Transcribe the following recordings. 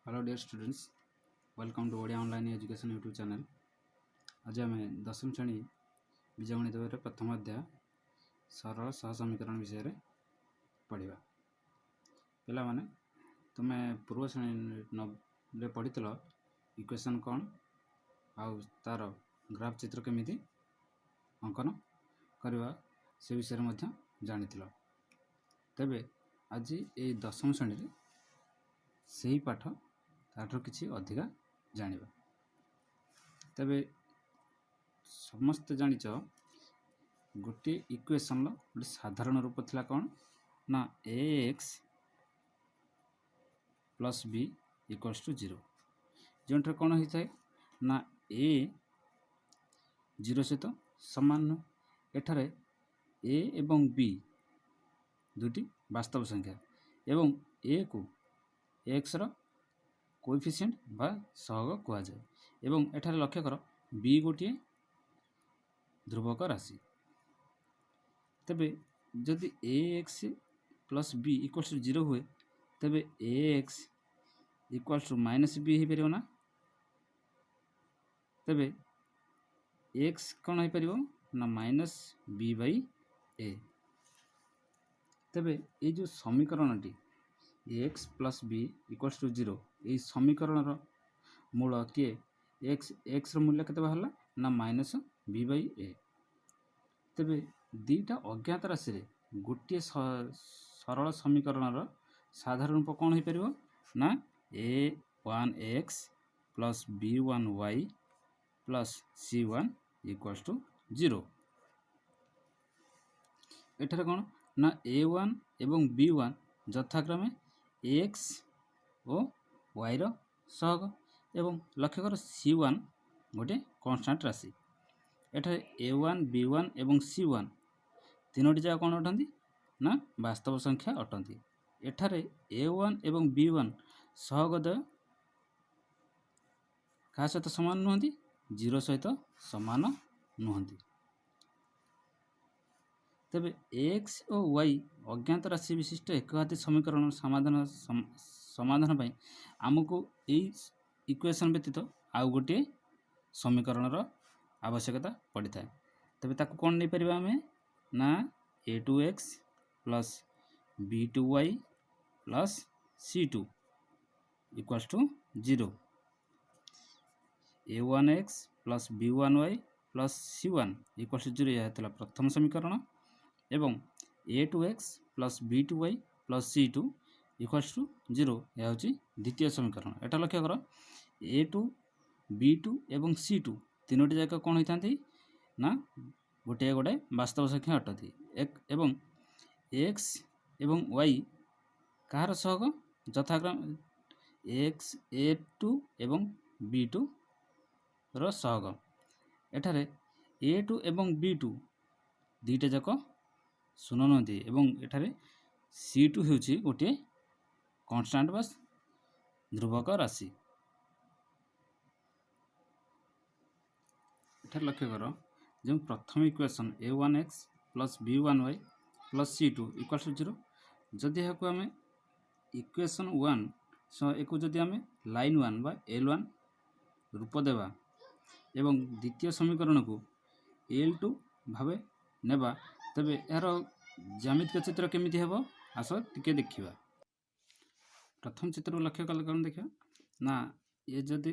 Hello dear students, welcome to Odia online education YouTube channel. आज आम दशम श्रेणी बीजगणित प्रथम अध्याय सरल सह समीकरण विषय पढ़ा। पिला माने तुम्हें पूर्व श्रेणी पढ़ी इक्वेशन कौन आउ तार ग्राफ चित्र केमी अंकन करवा से विषय में जानी। तेबे आज ये दशम श्रेणी से ही पाठ ताठू किसी अधिका जानिबा। तबे समस्त जानिच गोटे इक्वेशन गोटे साधारण रूप थिला कौन ना ax plus b equals to 0 जो कौन होता है ना a 0 सहित सामान एठारे a एवं b दुटी वास्तव संख्या एवं a को x रो कोएफिशिएंट बा सहग कह जाए एवं एठारे लक्ष्य कर b गोटे ध्रुवक राशि। तबे जदि ax plus b equals to 0 हुए तबे ax equals to minus b हो पारिबो ना। तबे x कौन हो पारिबो ना माइनस b बाई a। तबे ये जो समीकरणटी x plus b equals to 0 ये समीकरण मूल किए एक्स मूल्य केते बाहरला ना माइनस बी बाई ए। तबे दीटा अज्ञात राशि रे गोटे सरल समीकरण साधारण रूप कौन हो पारिबो ना a1x plus b1y plus c1 equals to 0। एठारे कौन ना a1 एवं b1 यथाक्रमे x और y रो सहग एवं लक्ष्य कर c1 गोटे कांस्टेंट राशि। एठारे a1 b1 एवं c1 तीनोटी जगह कौन अटंती ना वास्तव संख्या अटंती। एठारे a1 एवं b1 सहगदय क्या सहित समान नुहंती 0 सहित समान नुहंती। तबे x और y अज्ञात राशि विशिष्ट एकघाती समीकरण समाधान पाई आमको यही इक्वेशन व्यतीत आउ गोटे समीकरण आवश्यकता पड़ी था। तबे ताकू कौन नहीं परिबा हमें ना a2x plus b2y plus c2 equals to 0, a1x plus b1y plus c1 equals to 0 यह था प्रथम समीकरण एवं a2x plus b2y plus c2 equals to 0 यह हूँ द्वितीय समीकरण। एटा लक्ष्य कर a2 b2 एवं c2 तीनोटी जाक कौन होता ना गोटे गोटे वास्तव संख्या अटती एवं x एवं y कहार सहग यथाक्रम x a2 एवं b2 रो सहग। एठारे a2 एवं b2 दुईटा जाक शून्य नुहति एवं एठारे c2 होउछि गोटे कांस्टेंट बस ध्रुवक राशि। एठारे लक्ष्य कर जो प्रथम equation a1x plus b1y plus c2 equals to 0 जदि यहाँ आम इक्वेशन 1 सो एक जदि आम लाइन 1 बा l1 रूप देवा एवं द्वितीय समीकरण को l2 भावे नेबा तबे यार ज्यामितिक चित्र केमिति हेबो आस टिके देखिबा। प्रथम चित्र को लक्ष्य कले कौन देखिया ना ये जदि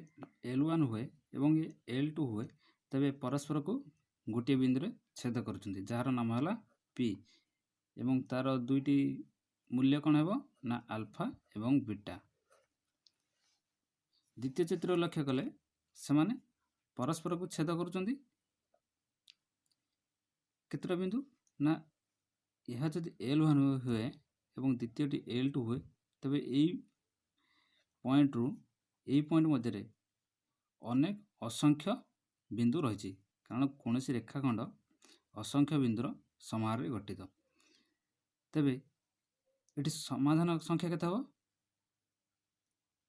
l1 हुए एवं ये l2 हुए तबे परस्पर को गोटे बिंदु रे छेद करुचंती जार नाम हला p एवं तार दुईटी मूल्य कौन हेबो ना अल्फा एवं बीटा। द्वितीय चित्र लक्ष्य कले से माने परस्पर को छेद करुचंती केतरा बिंदु ना यह जदि l1 हुए एवं द्वितीयटी l2 हुए तबे यही पॉइंट रु यही पॉइंट मध्य अनेक असंख्य बिंदु रही कारण कौन रेखाखंड असंख्य बिंदुर समाहार गठित। तेबे ये समाधान संख्या केते हबो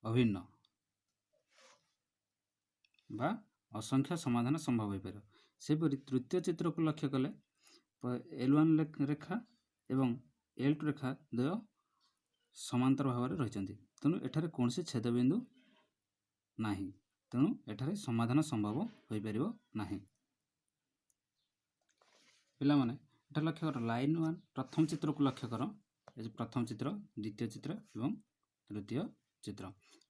अभिन्न बा असंख्य समाधान संभव हो पार। सेपरि तृतीय चित्र को लक्ष्य कले l1 रेखा एवं l2 रेखा द्वय समांतर भाव में रही तेणु एठारे कौन छेदबिंदु नहीं तेणु एठारे समाधान संभव हो पार नहीं। पिला माने एटा लक्ष्य कर लाइन 1 प्रथम चित्र को लक्ष्य कर ए प्रथम चित्र द्वितीय चित्र एवं तृतीय चित्र।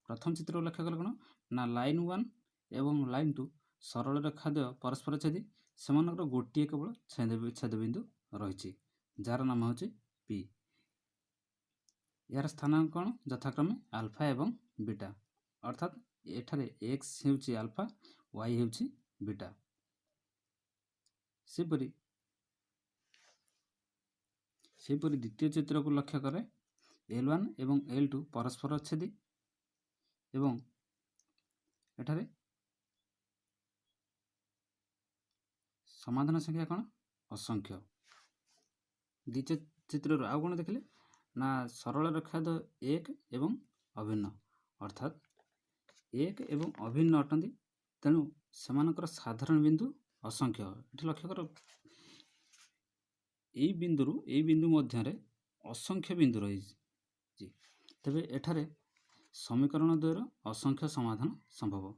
प्रथम चित्र को लक्ष्य कर कौन ना लाइन 1 एवं लाइन 2 सरल रेखा द्वय परस्पर छेदी से गोटे केवल छेदबिंदु रही जार नाम हूँ पी। यार स्थानांक कौन यथाक्रमे आल्फा एवं बीटा अर्थात एठारे एक्स हेउची आल्फा वाई हेउची बीटा। सेपरी द्वितीय चित्र को लक्ष्य करे L1 एवं L2 परस्पर छेदी एवं एठारे समाधान संख्या कौन असंख्य। द्वितीय चित्र आउ कौन देखिले ना सरल रेखा द एक एवं अभिन्न अर्थात एक एवं अभिन्न अटंती तेणु सेमानकर साधारण बिंदु असंख्य। ये लक्ष्य कर यही बिंदु मध्य असंख्य बिंदु रही तेबे एठारे समीकरण द्वयर असंख्य समाधान संभव।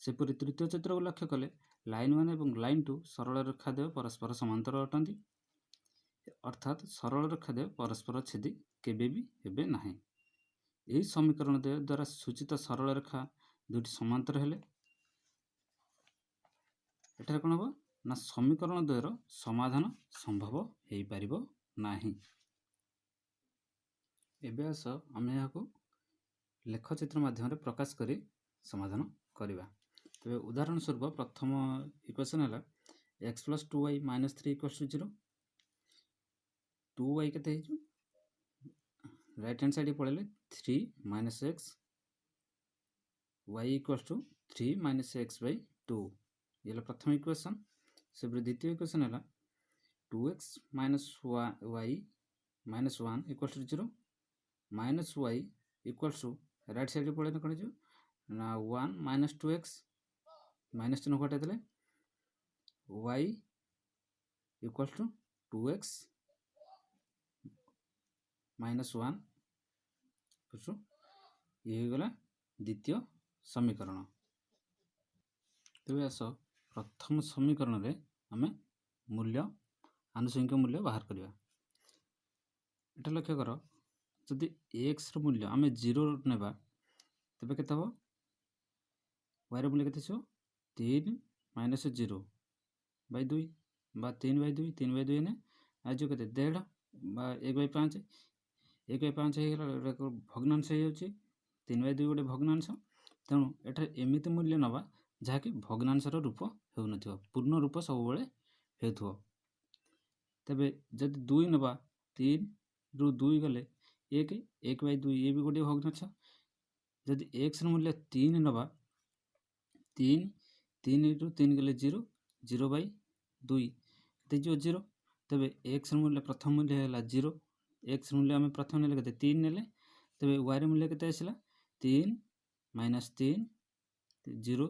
सेपरी तृतीय चित्र को लक्ष्य कले लाइन 1 एवं लाइन 2 सरल रेखा द्वय परस्पर समांतर अटंती अर्थात सरल रेखा द्वय परस्पर छेदी केबे भी हेबे नाही। यही समीकरण द्वय द्वारा सूचित सरल रेखा दुटी समांतर हेले एठारे कौन हम ना समीकरण द्वयर समाधान संभव हो पारिबो नाही। एबे आस आमे याको लेखचित्र माध्यम प्रकाश करी समाधान करिबा। तबे उदाहरण स्वरूप प्रथम इक्वेशन है x + 2y - 3 = 0। 2y केते हिजु right hand side पळेले 3 - x y = 3 - x/2 ये प्रथम इक्वेशन। से द्वितीय इक्वेशन है 2x - y - 1 = 0 -y = right side पळेले कोन जो ना 1 - 2x माइनस चिन्ह हटाई देले y = 2x - 1 ये गला द्वितीय समीकरण। तेबे आस प्रथम समीकरण रे आमे मूल्य आनुषंगिक मूल्य बाहर करिया। एटा लक्ष्य कर जदि x रो मूल्य आमे 0 नेबा तबे केते हो y रो मूल्य केते छो 3 - 0/2 बा 3/2 3/2 ने आज केते 1.5 बा 1/5 1/5 हे गेला भग्नांश हे होची 3/2 गोटे भग्नांश तेणु एटा एमिति मूल्य नबा जहाँकि भग्नांशर रूप हो नथियो पूर्ण रूप सब बेले हेथुओ। तबे जदि 2 नबा 3 रु 2 गले 1 1/2 ये भी गोटे भग्नांश। जदि x मूल्य 3 नबा 3 3 रु 3 गले 0 0/2 ते जो 0। तबे x मूल्य प्रथम मूल्य हैला 0 x मूल्य आमे प्रथम नेले केते 3 नेले तबे y मूल्य केते आसिला 3 - 3 0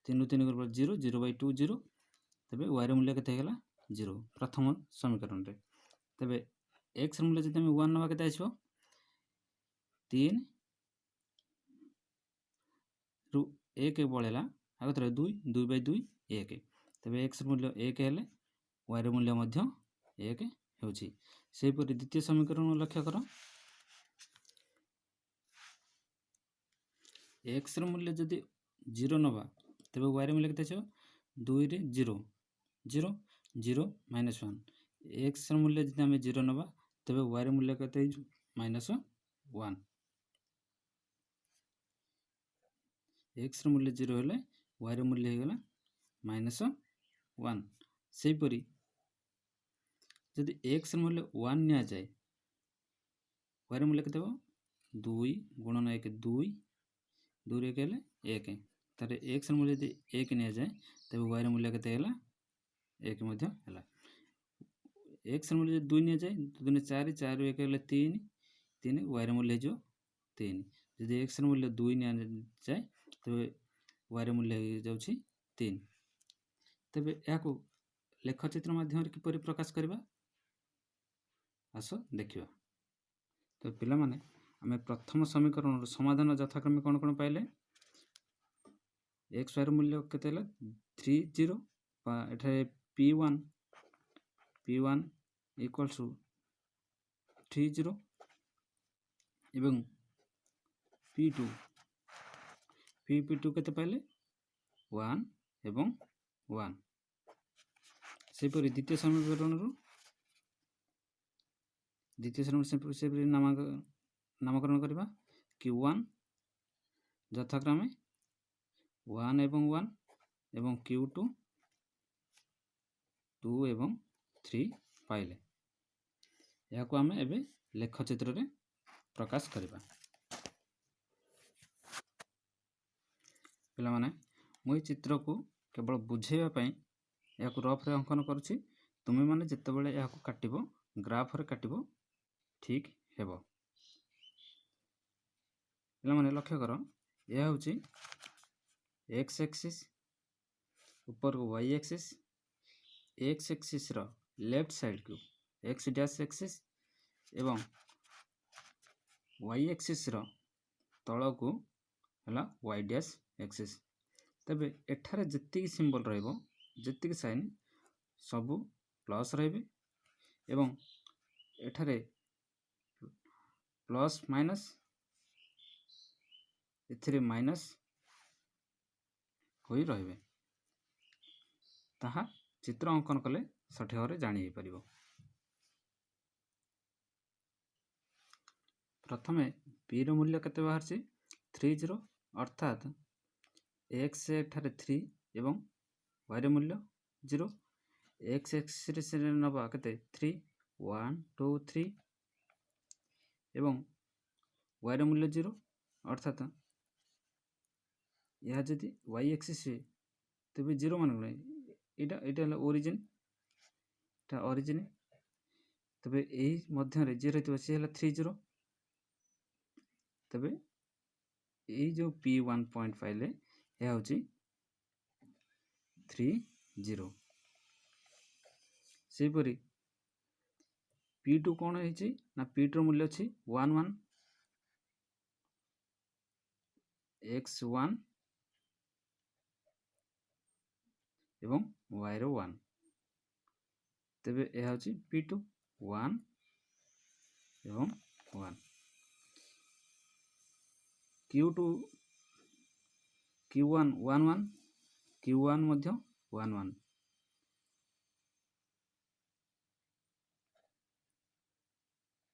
3 रु 3 गले 0 0/2 0 तबे y मूल्य केते हैला 0 प्रथम समीकरण रे। तबे x मूल्य जदि आमे 1 नबा केते आसीबो 3 रु 1 पळेला आगतरे 2 2/2 1 तबे x मूल्य 1 हेले y मूल्य मध्य 1 होची। सेपरि द्वितीय समीकरण लक्ष्य कर x मूल्य जदि 0 नबा तबे y मूल्य केते छो 2 रे 0 0 0 - 1 x मूल्य जदि आमे 0 नबा तबे y मूल्य केते -1 x मूल्य 0 हेले y मूल्य हे गेला -1। सेपरि जदि x मूल्य 1 निया जाए y मूल्य केते हो 2 गुणन 1 2 2 रे केले 1 तारे x मूल्य यदि 1 निया जाए तबे y मूल्य केते हैला 1 मध्य हैला। x मूल्य 2 निया जाए 2 ने 4 4 रे 1 हेले 3 3 y मूल्य जो 3 यदि x मूल्य 2 निया जाए तबे y मूल्य हो जाउछि 3। तबे याको लेखचित्र माध्यम रे किपरि प्रकाश करबा आसो देखिबा। तो पिला माने आम प्रथम समीकरण समाधान यथाक्रमे कौन कौन पाइले एक्स वाई मूल्य केते 30 एठारे p1 इक्वल्स टू 30 एवं p2 केते पाइले 1 एवं 1 सेपरि द्वितीय समीकरण नामकरण करवा q1 यथाक्रमे 1 एवं 1 एवं q2 2 एवं 3 पाइले या को आमे एबे लेखचित्र रे प्रकाश करबा। पिला माने मुई चित्र को केवल बुझेबा पई या को रफ रे अंकन करूची तुमे माने जत्ते बेले या को काटिबो ग्राफ रे काटिबो ठीक हेबो। पिला माने लक्ष्य करो यह होची x एक्सिस ऊपर को y एक्सिस x एक्सिस रो लेफ्ट साइड को x डैश एक्सिस एवं y एक्सिस रो तळ को हला y डैश एक्सिस। तबे एठारे जत्ती सिंबल रहइबो जत्ती साइन सबु प्लस रहबे एवं एठारे प्लस माइनस एथिरे माइनस होई रहबे ताहा चित्र अंकन कले सठिक भाବରେ जानि परिबो। प्रथमे p रो मूल्य केते बाहरछि 30 अर्थात x एठारे 3 एवं y रो मूल्य 0 x एक्सिस रे नबा केते 3 1 2 3 एवं y रो मूल्य 0 अर्थात यह जदि y एक्सिस तबे 0 मान नै एटा हला ओरिजिन तबे एही मध्य रे जे रहतो से हला 30 तबे एही जो p1 पॉइंट पाइले या होची 30 सेपरी p2 कोन हेची ना p2 रो मूल्य अछि 11 x1 एवं y रो 1 तबे यह होची p2 1 एवं 1 q2 q1 11 q1 मध्य 11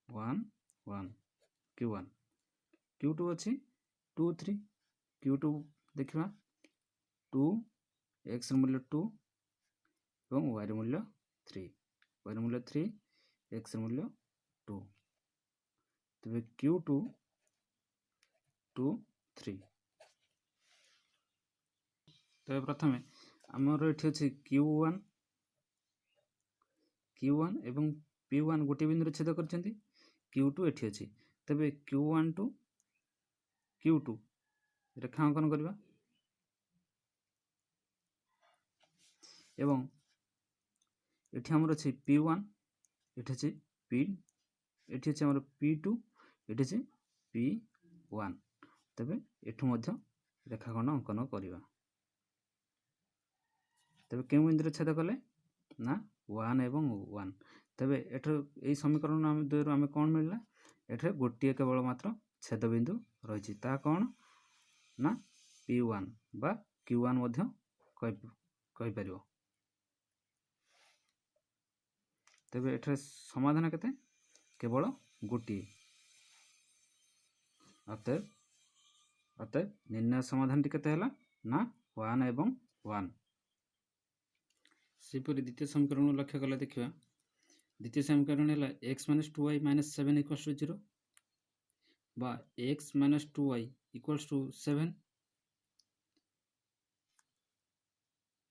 1 1 q1 q2 अछि 2 3 q2 देखिबा 2 x मूल्य 2 एवं y मूल्य 3 y मूल्य 3 x मूल्य 2 तबे q2 2 3 तबे प्रथमे हमर एठी अछि q1 एवं p1 गोटे बिंदु छेद करछन्ती q2 एठी अछि तबे q1 टू q2 रेखांकन करबा एवं एठी हमर अछि p1 एठी अछि p एठी अछि हमर p2 एठी अछि p1 तबे एठु मध्य रेखाखंड अंकन करबा तबे के बिंदु छेद कले ना 1 एवं 1 तबे एठो एई समीकरण हम दुइरो हमें कोन मिलला एठे गोटिए केवल मात्र छेद बिंदु रहिछि ता कोन ना p1 बा q1 मध्य कहि परिबो। तबे एठे समाधान केते केवल गोटिए अतः निर्णय समाधान टी केते हला ना 1 एवं 1 सेपरि द्वितीय समीकरण लक्ष्य कले देखिबा द्वितीय समीकरण हला x 2y 7 = 0 बा x 2y = 7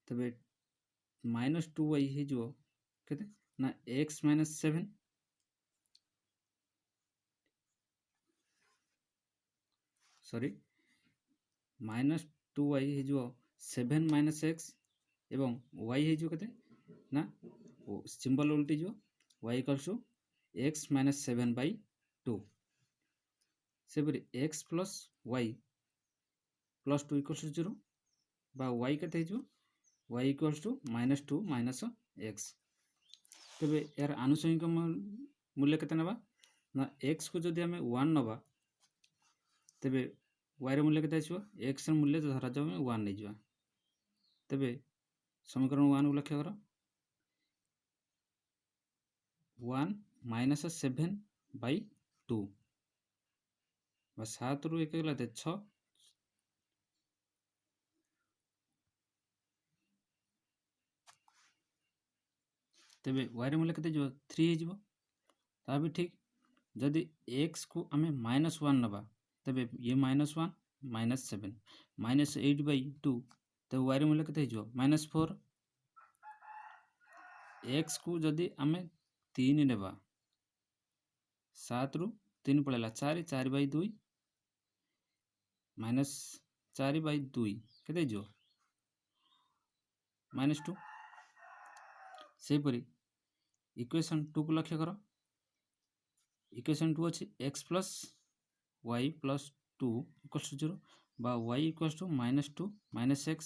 तबे -2y हे जो केते ना x - 7 सॉरी -2y हे जो 7 - x एवं y हे जो केते ना सिंबल उल्टी जो y = x - 7/2 ସେପରି x plus y plus 2 equals to 0 ବା y କେତେ ହେଇଯିବ y equals to -2 minus x। ତେବେ ଏହାର ଆନୁଷଙ୍ଗିକ ମୂଲ୍ୟ କେତେ ନେବା ନା x କୁ ଯଦି ଆମେ 1 ନେବା ତେବେ y ର ମୂଲ୍ୟ କେତେ ଆସିବ x ର ମୂଲ୍ୟ ଧରାଯାଉ ଆମେ 1 ନେଇଯିବା। ତେବେ ସମୀକରଣ 1 କୁ ଲକ୍ଷ୍ୟ କର 1 ମାଇନସ୍ 7/2 ବା 7 ରୁ 1 ଗଲା 6। ତେବେ y ର ମୂଲ୍ୟ କେତେ ଯିବ 3 ହେଇଯିବ। ତା ବି ଠିକ୍ ଯଦି x କୁ ଆମେ -1 ନେବା ତେବେ ଇଏ -1 -7 -8/2 ତେବେ y ର ମୂଲ୍ୟ କେତେ ହେଇଯିବ -4। x କୁ ଯଦି ଆମେ 3 ନେବା 7 ରୁ 3 ପଳେଇଲା 4 4/2 -4/2 କେତେ ହେଇଯିବ -2। ସେହିପରି ଇକ୍वेସନ୍ 2 କୁ ଲକ୍ଷ୍ୟ କର ଇକ୍वेସନ୍ 2 ଅଛି x plus y plus 2 equals to 0 ବା y equals to -2 -x।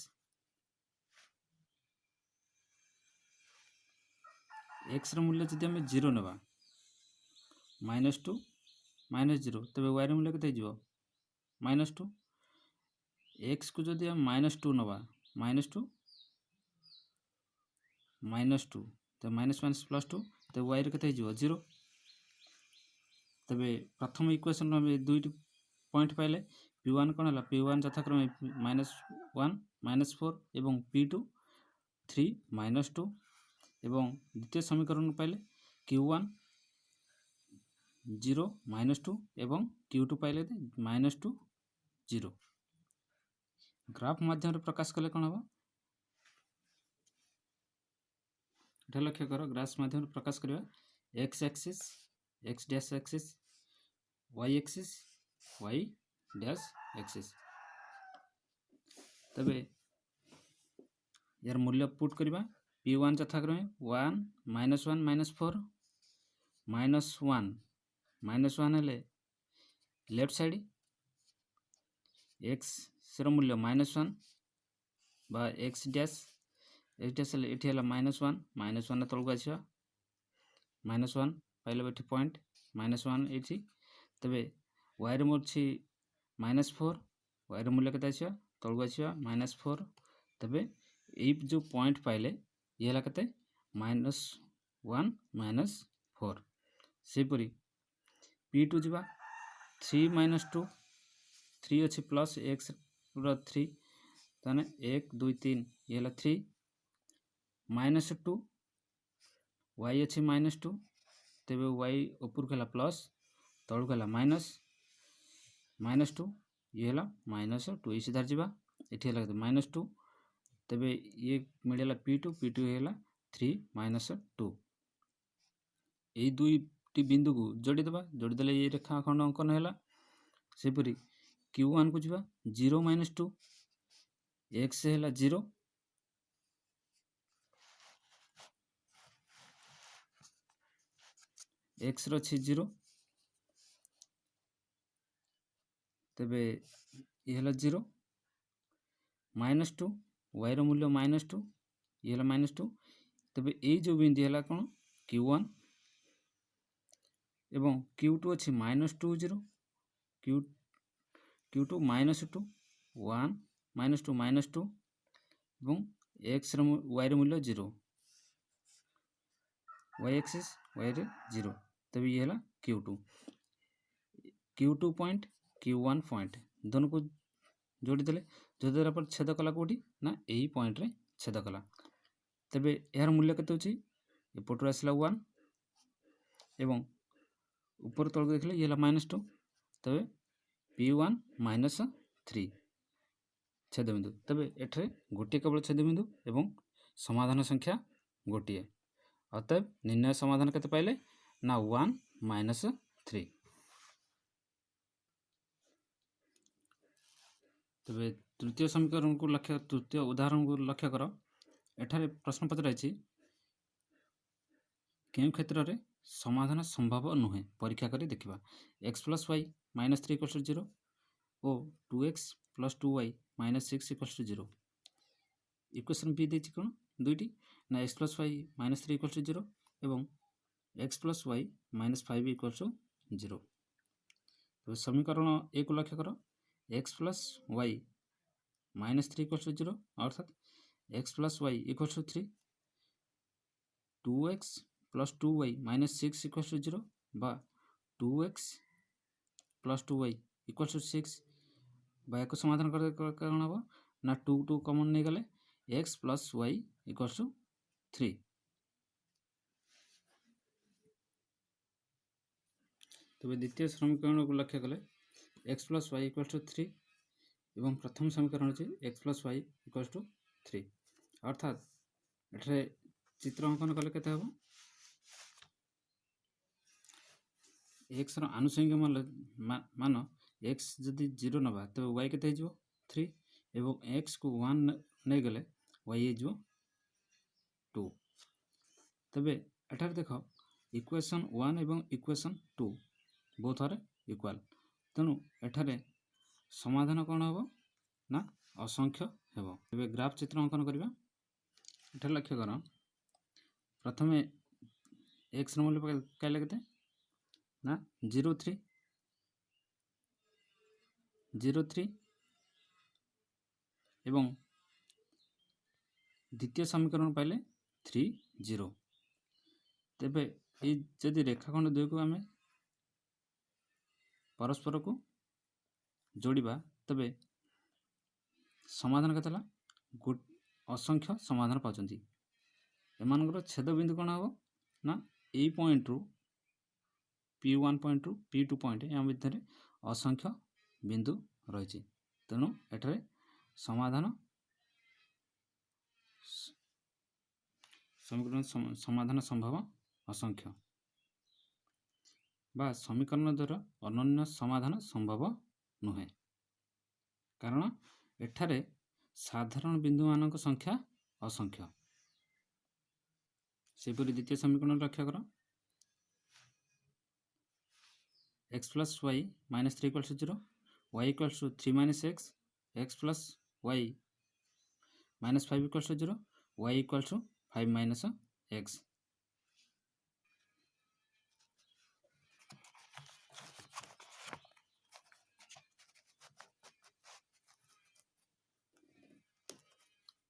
x ର ମୂଲ୍ୟ ଯଦି ଆମେ 0 ନେବା -2 -0 ତେବେ y ର ମୂଲ୍ୟ କେତେ ହେଇଯିବ -2। x କୁ ଯଦି ଆମେ -2 ନେବା -2 -2 ତେବେ -+2 ତେବେ y ର କେତେ ହେଇଯିବ 0। ତେବେ ପ୍ରଥମ ଇକ୍ୱେସନ୍ ଆମେ ଦୁଇଟି ପଏଣ୍ଟ ପାଇଲେ p1 କ'ଣ ହେଲା p1 ଯଥାକ୍ରମେ -1 -4 ଏବଂ p2 3 -2 ଏବଂ ଦ୍ୱିତୀୟ ସମୀକରଣ ପାଇଲେ q1 0 -2 ଏବଂ q2 ପାଇଲେ -2 0। ଗ୍ରାଫ ମାଧ୍ୟମରେ ପ୍ରକାଶ କଲେ କ'ଣ ହେବ ଏଠାରେ ଲକ୍ଷ୍ୟ କର ଗ୍ରାଫ ମାଧ୍ୟମରେ ପ୍ରକାଶ କରିବା x axis x dash axis y axis y dash axis। ତେବେ यार मूल्य पुट करवा p1 यथाक्रमे 1 -1 -4 -1 हेले लेफ्ट साइड x सेर मूल्य -1 बा x डैश हेले एठी हला -1 तलक आसीबा -1 पाइले एठी पॉइंट -1 एठी। तबे y रे मोर छी -4 y रे मूल्य केते आसीबा तलक आसीबा -4। तबे ए जो पॉइंट पाइले ये हला केते -1 -4। सेपरी p2 जिबा 3 -2 3 अछि प्लस x रो 3 ताने 1 2 3 ये हला 3 -2 y अछि -2 तेबे y ऊपर केला प्लस तळु केला -2 ये हला -2 इसी धर जिबा एठी हला -2 तेबे ये मिलेला p2 हेला 3 -2। ए दुईटी बिंदु को जोड़ी देबा जोड़ी देले ये रेखाखंड अंकन हेला। सेपरी q1 को जिबा 0 -2 x हेला 0 x रो छी 0 तेबे ये हेला 0 -2 y रो मूल्य -2 ये हेला -2 तेबे ए जो बिंदु हेला कोन q1 एवं q2 अछि -2 0 q2 -2 1 -2 -2 एवं x रो y रो मूल्य 0 y एक्सिस y रे 0 तबे ये हेला q2 पॉइंट q1 पॉइंट दोनों को जोड़ी देले जोड़ी देला पर छेद कला कोठी ना एही पॉइंट रे छेद कला। तबे यार मूल्य केते होची एपटो आसला 1 एवं ऊपर तळ देखले ये हला -2 तबे p1 -3 छेद बिंदु। तबे एठरे गोटे केवल छेद बिंदु एवं समाधान संख्या गोटिए अतएव निर्णय समाधान केते पाइले ना 1 -3। तबे तृतीय समीकरण को लक्ष्य तृतीय उदाहरण को लक्ष्य करो एठारे प्रश्न पत्र अछि केउ क्षेत्र रे समाधान संभव नुहे परीक्षा करी देखिबा। x plus y minus 3 equals to 0 ओ 2x plus 2y minus 6 equals to 0। Equation B देछि कोन दुईटी ना x plus y minus 3 equals to 0 एवं x plus y minus 5 equals to 0। तो समीकरण ए को लक्ष्य करो x plus y minus 3 equals to 0 अर्थात x plus y equals to 3 2x plus 2y minus 6 equals to 0 बा 2x plus 2y equals to 6 बा एक समाधान कर कारण हम ना 2 2 कॉमन नहीं गले x plus y equals to 3। तबे द्वितीय समीकरण को लक्ष्य कले x plus y equals to 3 एवं प्रथम समीकरण अछि x plus y equals to 3 अर्थात एठरे चित्र अंकन कले केते हबो x रो आनुषंगिक मान x जदि 0 नबा तो y केते हिजो 3 एवं x को 1 नै गले y हिजो 2। तबे एठार देखो इक्वेशन 1 एवं इक्वेशन 2 बोथ आर इक्वल तेणु एठारे समाधान कौन हम ना असंख्य हेबो। तबे ग्राफ चित्र अंकन करबा एठार लक्ष्य कर प्रथमे x रो मूल्य काले केते ना 0 3 0 3 एवं द्वितीय समीकरण पाइले 3 0। तेबे ए जदि रेखाखंड दुई को आमे परस्पर को जोड़िबा तबे समाधान केतला असंख्य समाधान पाचंती एमानकर छेद बिंदु कोन हो ना ए पॉइंट रु P1 पॉइंट रु P2 पॉइंट या मध्य असंख्य बिंदु रही तेणु एठारे समाधान समीकरण समाधान संभव असंख्य बा समीकरण द्वारा अनन्य समाधान संभव नुहे कारण एठारे साधारण बिंदु मानक संख्या असंख्य। सेपरि द्वितीय समीकरण लक्ष्य कर x plus y minus 3 equals to 0 y equals to 3 minus x plus y minus 5 equals to 0 y equals to 5 minus x।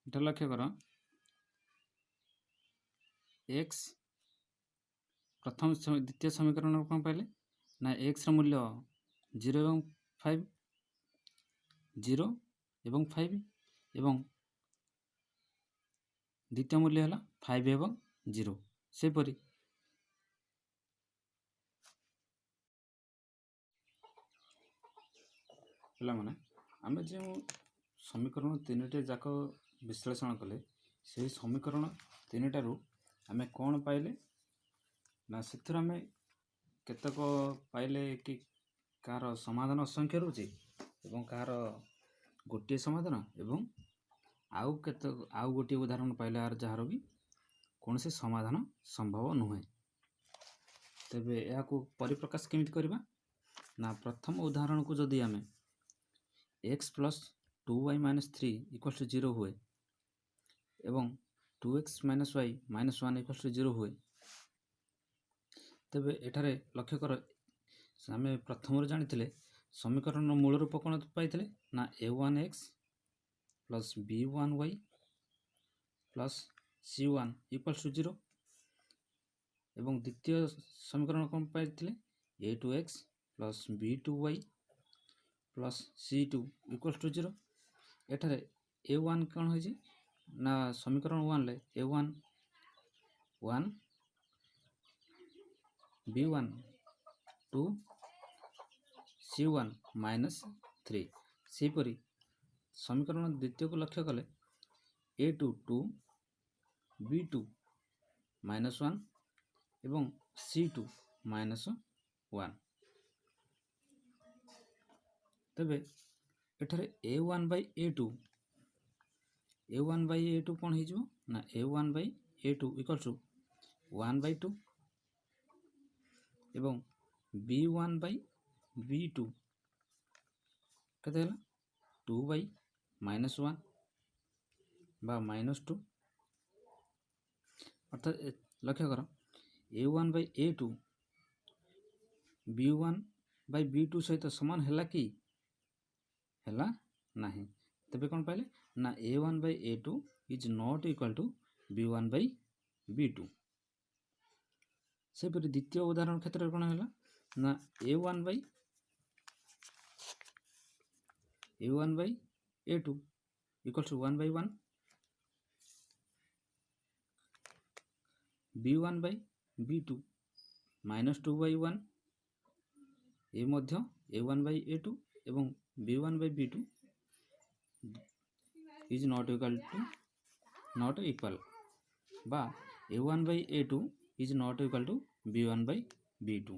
इधर लक्ष्य कर x प्रथम द्वितीय समीकरण कौन पाइले ना x रो मूल्य 0 एवं 5 0 एवं 5 एवं द्वितीय मूल्य है 5 एवं 0 सेपरि पिला माने आमे जे समीकरण तीनटे जाक विश्लेषण कले से समीकरण तीनटारू आमे कौन पाइले ना से आमे केतक पाइले कि कार समाधान असंख्य रोचे एवं कार गोटे समाधान एवं आउ केतक आउ गोटे उदाहरण पाइले आर जार भी कौन से समाधान संभव नुहे। तेबे या को परिप्रकाश केमिति करबा ना प्रथम उदाहरण को जदि आमे x plus 2y minus 3 equals to 0 हुए एवं 2x minus y minus 1 equals to 0 हुए तेबे एठारे लक्ष्य कर आमे प्रथम जानी समीकरण मूल रूप कौन पाई ना a1x plus b1y plus c1 equals to 0 एवं द्वितीय समीकरण कौन पाई a2x plus b2y plus c2 equals to 0 एठारे a1 कौन हो ना समीकरण 1 ले a1 1 b1 2 c1 माइनस 3 सेपरी समीकरण द्वितीय को लक्ष्य कले a2 2 b2 माइनस 1 एवं c2 माइनस 1 तबे एठारे a1 बाई a2 कौन हो ना a1 by a2 equals to 1 by 2 ଏବଂ B1 by B2 କେତେ ହେଲା 2 by -1 বা -2 অর্থাৎ লক্ষ্য কর A1 by A2 B1 by B2 সହିତ ସମାନ ହେଲା କି ହେଲା ନାହିଁ। ତେବେ କ'ଣ ପାଇଲେ ନା A1 by A2 is not equal to B1 by B2। ସେପରି ଦ୍ୱିତୀୟ ଉଦାହରଣ କ୍ଷେତ୍ରରେ କ'ଣ ହେଲା ନା A1 by A2 equals to 1 by 1 B1 by B2 -2 by 1 ଏ ମଧ୍ୟ A1 by A2 ଏବଂ B1 by B2 is not equal বা A1 by A2 is not equal to B1 by B2।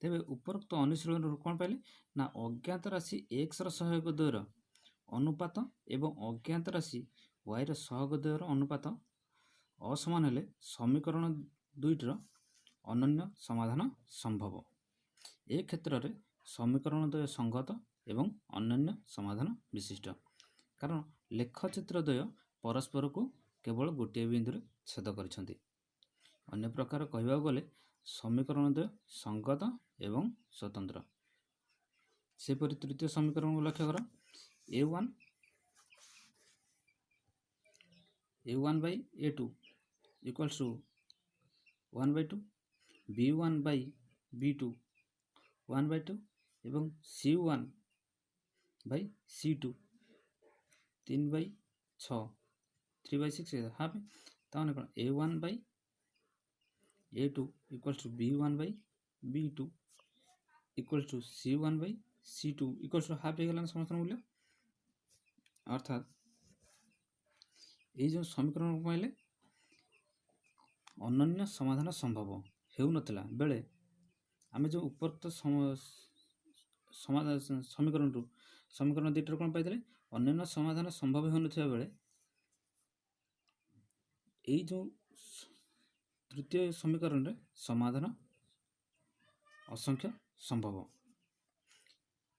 ତେବେ ଉପରୋକ୍ତ ଅନୁଶୀଳନରୁ କ'ଣ ପାଇଲେ ନା ଅଜ୍ଞାତ ରାଶି xର ସହଗ ଦ୍ୱୟର ଅନୁପାତ ଏବଂ ଅଜ୍ଞାତ ରାଶି yର ସହଗ ଦ୍ୱୟର ଅନୁପାତ ଅସମାନ ହେଲେ ସମୀକରଣ ଦୁଇଟିର ଅନନ୍ୟ ସମାଧାନ ସମ୍ଭବ। ଏ କ୍ଷେତ୍ରରେ ସମୀକରଣ ଦ୍ୱୟ ସଂଗତ ଏବଂ ଅନନ୍ୟ ସମାଧାନ ବିଶିଷ୍ଟ, କାରଣ ଲେଖଚିତ୍ର ଦ୍ୱୟ ପରସ୍ପରକୁ କେବଳ ଗୋଟିଏ ବିନ୍ଦୁରେ ଛେଦ କରିଛନ୍ତି। ଅନ୍ୟ ପ୍ରକାର କହିବାକୁ ଗଲେ ସମୀକରଣ ଦ୍ୱୟ ସଂଗତ ଏବଂ ସ୍ୱତନ୍ତ୍ର। ସେପରି ତୃତୀୟ ସମୀକରଣକୁ ଲକ୍ଷ୍ୟ କର A1 by A2 equals to 1 by 2 B1 by B2 1 by 2 ଏବଂ C1 by C2 3 by 6 3 by 6 half. ତାମାନେ କ'ଣ A1 by A2 equals to B1 by B2 equals to C1 by C2 equals to half ହେଇଗଲା ସମସ୍ତଙ୍କ ମୂଲ୍ୟ। ଅର୍ଥାତ୍ ଏଇ ଯେଉଁ ସମୀକରଣ ପାଇଲେ ଅନନ୍ୟ ସମାଧାନ ସମ୍ଭବ ହେଉନଥିଲା ବେଳେ ଆମେ ଯେଉଁ ଉପରୋକ୍ତ ସମୀକରଣ ଦୁଇଟାରୁ କ'ଣ ପାଇଥିଲେ ଅନନ୍ୟ ସମାଧାନ ସମ୍ଭବ ହେଉନଥିବା ବେଳେ ଏଇ ଯେଉଁ ତୃତୀୟ ସମୀକରଣରେ ସମାଧାନ ଅସଂଖ୍ୟ ସମ୍ଭବ,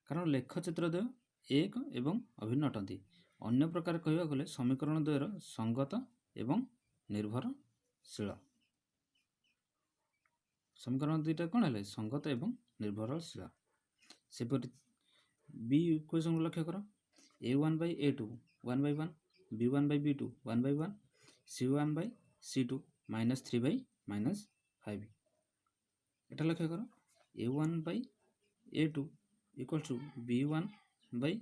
କାରଣ ଲେଖଚିତ୍ର ଦ୍ୱୟ ଏକ ଏବଂ ଅଭିନ୍ନ ଅଟନ୍ତି। ଅନ୍ୟ ପ୍ରକାର କହିବାକୁ ଗଲେ ସମୀକରଣ ଦ୍ୱୟର ସଂଗତ ଏବଂ ନିର୍ଭରଶୀଳ। ସମୀକରଣ ଦୁଇଟା କ'ଣ ହେଲେ ସଂଗତ ଏବଂ ନିର୍ଭରଶୀଳ। ସେପରି B ଇକ୍ୱେସନ୍ ଲକ୍ଷ୍ୟ କର A1 by A2 1 by 1 B1 by B2 1 by 1 C1 by C2 -3 by -5। এটা লক্ষ্য কর A1 by A2 equals to B1 by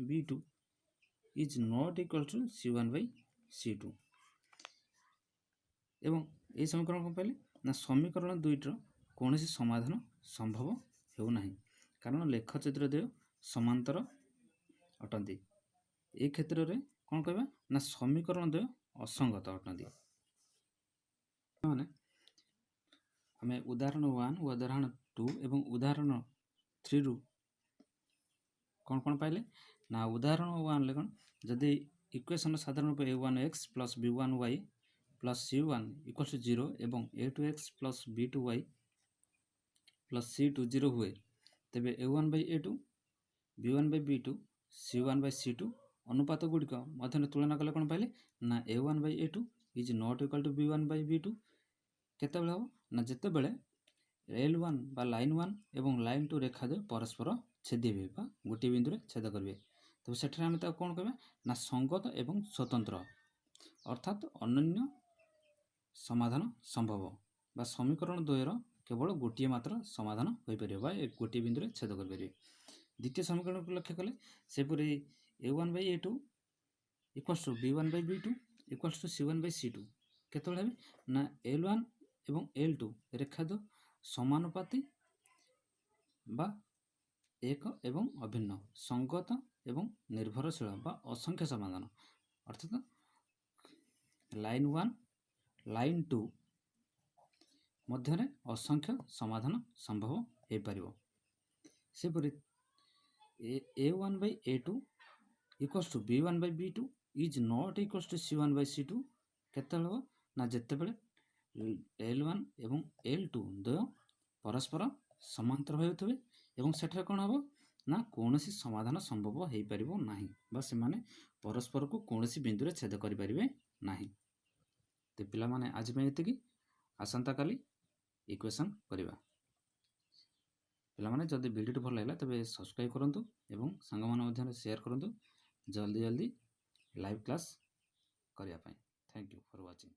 B2 is not equal to C1 by C2। ଏବଂ এই ସମୀକରଣ କ'ଣ ପାଇଲେ ନା ସମୀକରଣ ଦୁଇଟିର କୌଣସି ସମାଧାନ ସମ୍ଭବ ହେଉନାହିଁ, କାରଣ ଲେଖଚିତ୍ର ଦ୍ୱୟ ସମାନ୍ତର ଅଟନ୍ତି। ଏ କ୍ଷେତ୍ରରେ କ'ଣ କହିବା ନା ସମୀକରଣ ଦ୍ୱୟ ଅସଙ୍ଗତ ଅଟନ୍ତି। ମାନେ ଆମେ ଉଦାହରଣ 1 ଉଦାହରଣ 2 ଏବଂ ଉଦାହରଣ 3ରୁ କ'ଣ ପାଇଲେ ନା ଉଦାହରଣ 1ରେ କ'ଣ ଯଦି ଇକ୍ୱେସନ୍ ସାଧାରଣ ରୂପେ A1x plus B1y plus C1 equals to 0 ଏବଂ A2x plus B2y plus C2 0 ହୁଏ, ତେବେ A1 by A2 B1 by B2 C1 by C2 ଅନୁପାତ ଗୁଡ଼ିକ ମଧ୍ୟରେ ତୁଳନା କଲେ କ'ଣ ପାଇଲେ ନା A1 by A2 is not equal to B1 by B2 କେତେବେଳେ ହେବ ନା ଯେତେବେଳେ L1 ବା ଲାଇନ୍ 1 ଏବଂ ଲାଇନ୍ 2 ରେଖା ଦ୍ୱୟ ପରସ୍ପର ଛେଦିବେ ବା ଗୋଟିଏ ବିନ୍ଦୁରେ ଛେଦ କରିବେ। ତେବେ ସେଠାରେ ଆମେ ତାକୁ କ'ଣ କହିବା ନା ସଂଗତ ଏବଂ ସ୍ୱତନ୍ତ୍ର, ଅର୍ଥାତ୍ ଅନନ୍ୟ ସମାଧାନ ସମ୍ଭବ ବା ସମୀକରଣ ଦ୍ୱୟର କେବଳ ଗୋଟିଏ ମାତ୍ର ସମାଧାନ ହୋଇପାରିବ ବା ଗୋଟିଏ ବିନ୍ଦୁରେ ଛେଦ କରିପାରିବେ। ଦ୍ୱିତୀୟ ସମୀକରଣକୁ ଲକ୍ଷ୍ୟ କଲେ ସେପରି A1 by A2 equals to B1 by B2 equals to C1 by C2 କେତେବେଳେ ହେବେ ନା L1 ଏବଂ L2 ରେଖା ଦ୍ୱୟ ସମାନୁପାତି ବା ଏକ ଏବଂ ଅଭିନ୍ନ, ସଂଗତ ଏବଂ ନିର୍ଭରଶୀଳ ବା ଅସଂଖ୍ୟ ସମାଧାନ, ଅର୍ଥାତ୍ ଲାଇନ୍ 1 ଲାଇନ୍ 2 ମଧ୍ୟରେ ଅସଂଖ୍ୟ ସମାଧାନ ସମ୍ଭବ ହୋଇପାରିବ। ସେପରି A1 by A2 equals to B1 by B2 is not equals to C1 by C2 କେତେବେଳେ ହେବ ନା ଯେତେବେଳେ L1 ଏବଂ L2 ଦ୍ୱୟ परस्पर समांतर होउथिबे एवं सेठरे कोन हबो ना कोनोसी समाधान संभव हेई परिबो नाही बा सेमाने परस्पर को कोनोसी बिंदु रे छेद करि परिबे नाही। ते पिला माने आज पे एतिकी आसंता काली इक्वेशन करिवा। पिला माने जदि वीडियो भल लागला तबे सब्सक्राइब करंतु एवं संग मान मध्यरे शेयर करंतु जल्दी जल्दी लाइव क्लास करिया पई। Thank you for watching.